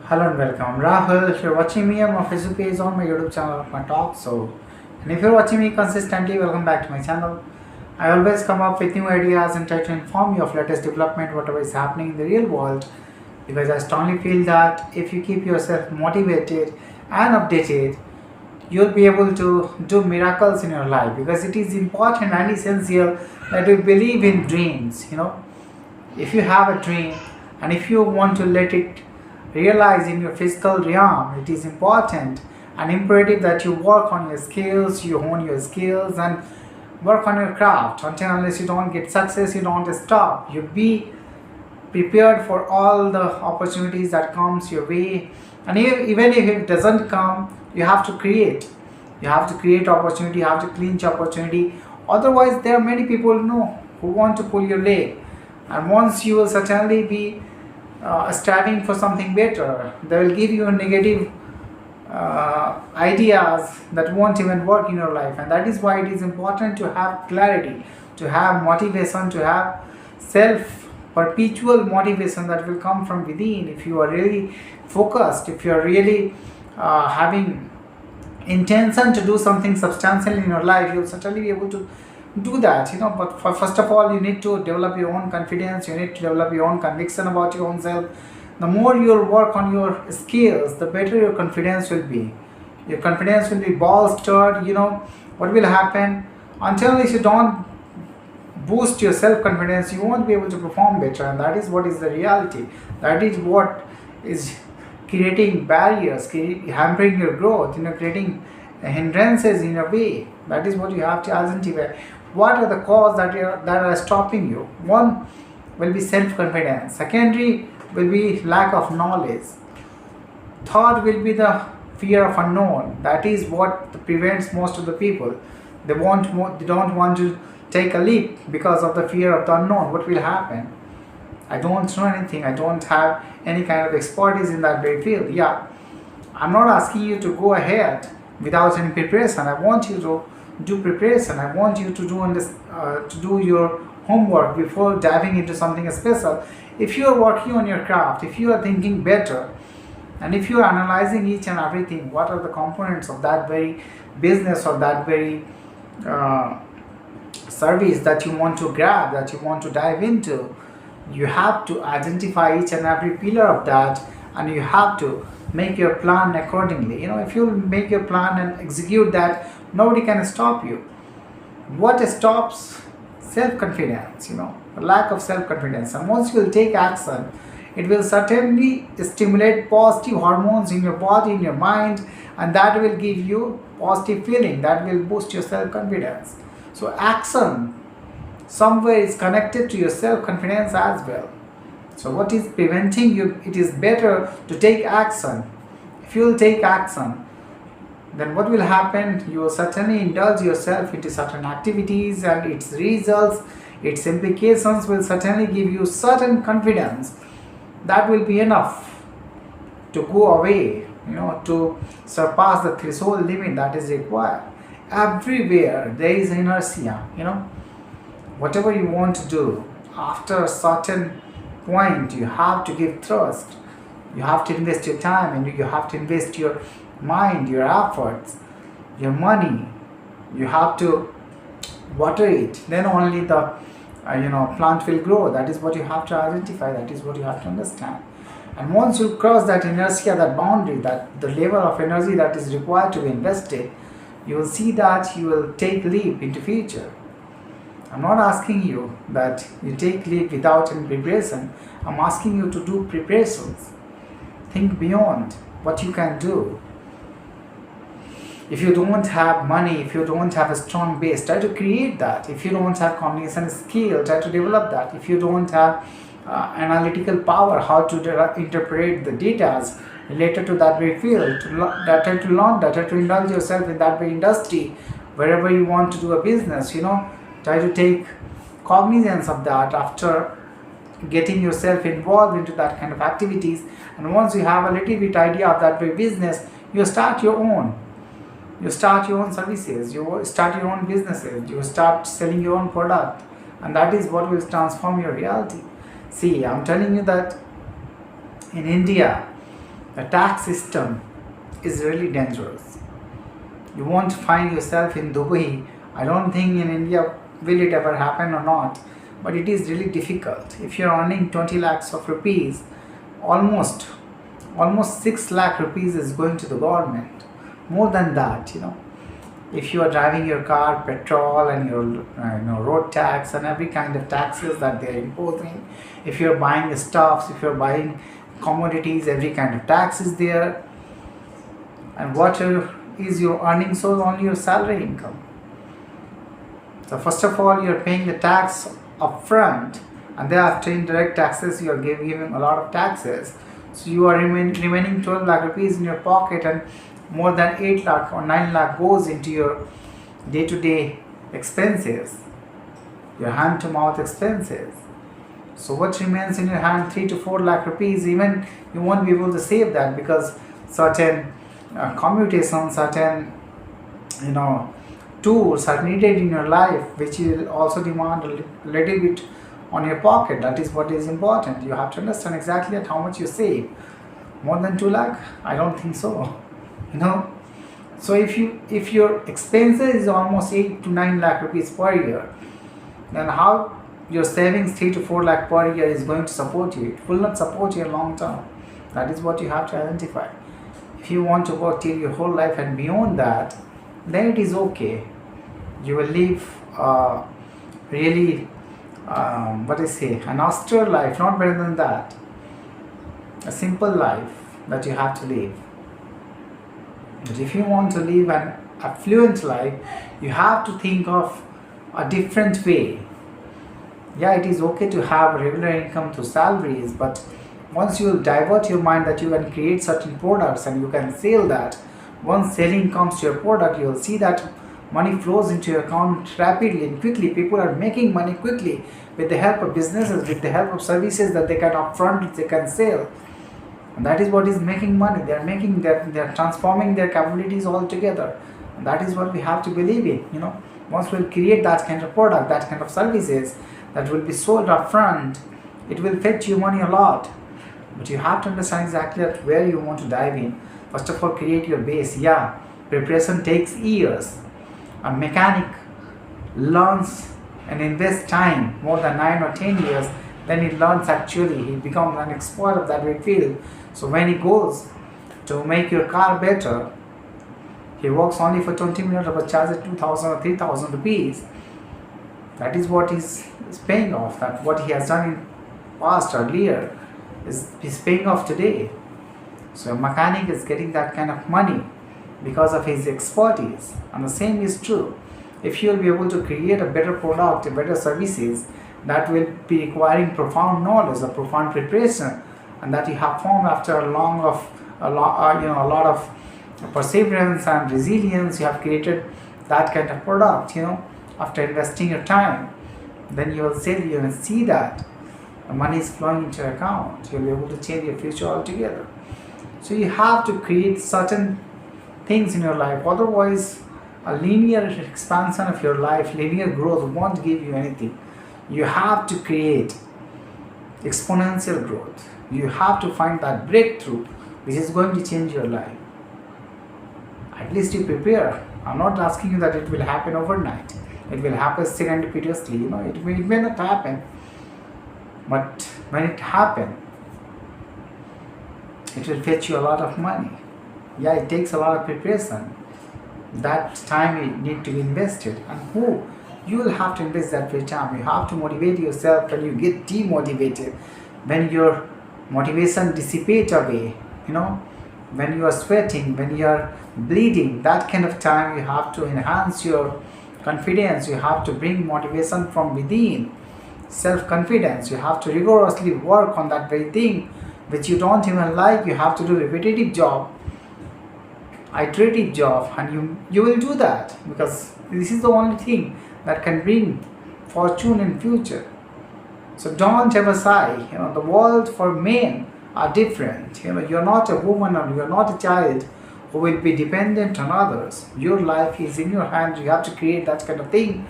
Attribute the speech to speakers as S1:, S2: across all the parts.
S1: Hello and welcome. I'm Rahul. If you're watching me, I'm a Facebook page on my YouTube channel of my talk. And if you're watching me consistently, welcome back to my channel. I always come up with new ideas and try to inform you of latest development, whatever is happening in the real world. Because I strongly feel that if you keep yourself motivated and updated, you'll be able to do miracles in your life. Because it is important and essential that we believe in dreams. If you have a dream and if you want to let it realize in your physical realm, it is important and imperative that you work on your skills, you hone your skills and work on your craft. Until unless you don't get success, you don't stop. You be prepared for all the opportunities that comes your way, and even if it doesn't come, you have to create. You have to create opportunity, you have to clinch opportunity. Otherwise, there are many people who want to pull your leg, and once you will certainly be striving for something better, they will give you negative ideas that won't even work in your life. And that is why it is important to have clarity, to have motivation, to have self perpetual motivation that will come from within. If you are really focused, if you are really having intention to do something substantial in your life, you'll certainly be able to do that. But first of all, you need to develop your own confidence, you need to develop your own conviction about your own self. The more you work on your skills, the better your confidence will be. Your confidence will be bolstered. What will happen? Until if you don't boost your self-confidence, you won't be able to perform better, and that is what is the reality. That is what is creating barriers, hampering your growth, creating hindrances in your way. That is what you have to identify. What are the causes that are stopping you? One will be self-confidence. Secondary will be lack of knowledge. Third will be the fear of unknown. That is what prevents most of the people. They don't want to take a leap because of the fear of the unknown. What will happen? I don't know anything. I don't have any kind of expertise in that very field. Yeah, I'm not asking you to go ahead without any preparation. I want you to do preparation. I want you to do your homework before diving into something special. If you are working on your craft, if you are thinking better, and if you are analyzing each and everything, what are the components of that very business or that very service that you want to grab, that you want to dive into, you have to identify each and every pillar of that, and you have to make your plan accordingly. If you make your plan and execute that, nobody can stop you. What stops? Self-confidence, lack of self-confidence. And once you will take action, it will certainly stimulate positive hormones in your body, in your mind, and that will give you positive feeling, that will boost your self-confidence. So action somewhere is connected to your self-confidence as well. So what is preventing you? It is better to take action. If you will take action, then what will happen? You will certainly indulge yourself into certain activities, and its results, its implications will certainly give you certain confidence that will be enough to go away, to surpass the threshold limit that is required. Everywhere there is inertia. Whatever you want to do, after a certain point, you have to give thrust. You have to invest your time, and you have to invest your mind, your efforts, your money. You have to water it. Then only the plant will grow. That is what you have to identify. That is what you have to understand. And once you cross that inertia, that boundary, that the level of energy that is required to be invested, you will see that you will take leap into future. I'm not asking you that you take leap without any preparation. I'm asking you to do preparations. Think beyond what you can do. If you don't have money, if you don't have a strong base, try to create that. If you don't have communication skill, try to develop that. If you don't have analytical power, how to interpret the data related to that very field, try to learn that, try to indulge yourself in that very industry, wherever you want to do a business, try to take cognizance of that after getting yourself involved into that kind of activities. And once you have a little bit idea of that very business, you start your own. You start your own services, you start your own businesses, you start selling your own product, and that is what will transform your reality. See, I'm telling you that in India, The tax system is really dangerous. You won't find yourself in Dubai. I don't think in India will it ever happen or not, but it is really difficult. If you're earning 20 lakhs of rupees, almost almost 6 lakh rupees is going to the government. More than that, if you are driving your car, petrol and your road tax and every kind of taxes that they are imposing. If you're buying stuffs, if you're buying commodities, every kind of tax is there. And what is your earning source? Only your salary income. So first of all, you're paying the tax upfront, and thereafter indirect taxes you are giving a lot of taxes. So you are remaining 12 lakh rupees in your pocket, and more than 8 lakh or 9 lakh goes into your day-to-day expenses, your hand-to-mouth expenses. So what remains in your hand? 3 to 4 lakh rupees. Even you won't be able to save that, because certain commutation, certain tours are needed in your life, which will also demand a little bit on your pocket. That is what is important. You have to understand exactly at how much you save. More than 2 lakh? I don't think so. So if your expenses is almost 8 to 9 lakh rupees per year, then how your savings 3 to 4 lakh per year is going to support you? It will not support you long term. That is what you have to identify. If you want to work till your whole life and beyond that, then it is okay. You will live really an austere life, not better than that. A simple life that you have to live. But if you want to live an affluent life, you have to think of a different way. Yeah, it is okay to have regular income through salaries, but once you divert your mind that you can create certain products and you can sell that, once selling comes to your product, you will see that money flows into your account rapidly and quickly. People are making money quickly with the help of businesses, with the help of services that they can upfront, they can sell. And that is what is making money. They are transforming their capabilities altogether. And that is what we have to believe in. Once we'll create that kind of product, that kind of services that will be sold upfront, it will fetch you money a lot. But you have to understand exactly at where you want to dive in. First of all, create your base. Yeah, preparation takes years. A mechanic learns and invests time, more than 9 or 10 years, then he learns actually, he becomes an expert of that very field. So when he goes to make your car better, he works only for 20 minutes but charges 2,000 or 3,000 rupees. That is what is paying off. That what he has done in past earlier is paying off today. So a mechanic is getting that kind of money because of his expertise. And the same is true. If you will be able to create a better product, a better services, that will be requiring profound knowledge, a profound preparation, and that you have formed after a lot of perseverance and resilience. You have created that kind of product. After investing your time, then you will see that the money is flowing into your account. You'll be able to change your future altogether. So you have to create certain things in your life. Otherwise, a linear expansion of your life, linear growth won't give you anything. You have to create exponential growth. You have to find that breakthrough which is going to change your life. At least you prepare. I'm not asking you that it will happen overnight. It will happen serendipitously. It may not happen. But when it happens, it will fetch you a lot of money. Yeah, it takes a lot of preparation. That time it need to be invested. And you will have to invest that free time. You have to motivate yourself. When you get demotivated, when your motivation dissipates away, when you are sweating, when you are bleeding, that kind of time you have to enhance your confidence. You have to bring motivation from within. Self-confidence. You have to rigorously work on that very thing which you don't even like. You have to do repetitive job, iterative job, and you will do that because this is the only thing that can bring fortune in future. So don't ever sigh. The world for men are different. You're not a woman or you're not a child who will be dependent on others. Your life is in your hands. You have to create that kind of thing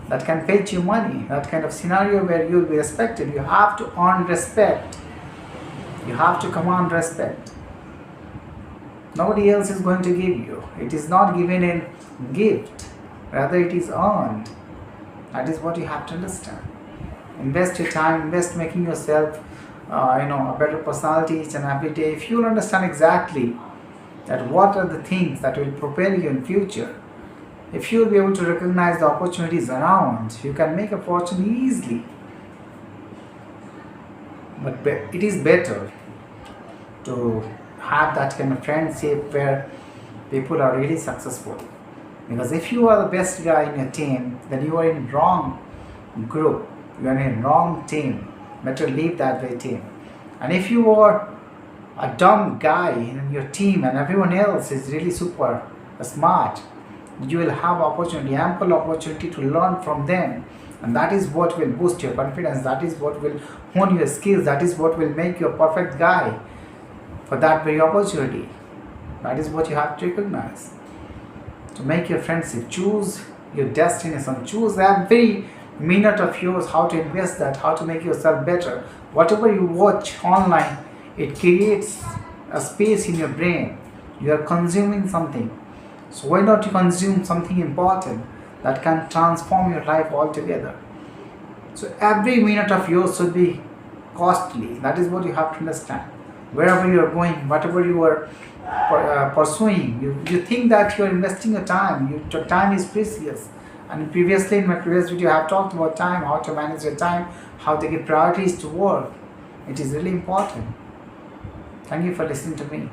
S1: that can fetch you money, that kind of scenario where you'll be respected. You have to earn respect. You have to command respect. Nobody else is going to give you. It is not given in gift, rather it is earned. That is what you have to understand. Invest your time, invest making yourself a better personality each and every day. If you will understand exactly that what are the things that will propel you in future, if you will be able to recognize the opportunities around, you can make a fortune easily. But it is better to have that kind of friendship where people are really successful. Because if you are the best guy in your team, then you are in wrong group. You are in wrong team. Better leave that way team. And if you are a dumb guy in your team and everyone else is really super smart, you will have opportunity, ample opportunity to learn from them. And that is what will boost your confidence. That is what will hone your skills. That is what will make you a perfect guy for that very opportunity. That is what you have to recognize. To make your friendship, choose your destination, choose every minute of yours, how to invest that, how to make yourself better. Whatever you watch online, it creates a space in your brain. You are consuming something. So why not you consume something important that can transform your life altogether? So every minute of yours should be costly. That is what you have to understand. Wherever you are going, whatever you are pursuing, you think that you are investing your time. Your time is precious. And previously, in my previous video, I have talked about time, how to manage your time, how to give priorities to work. It is really important. Thank you for listening to me.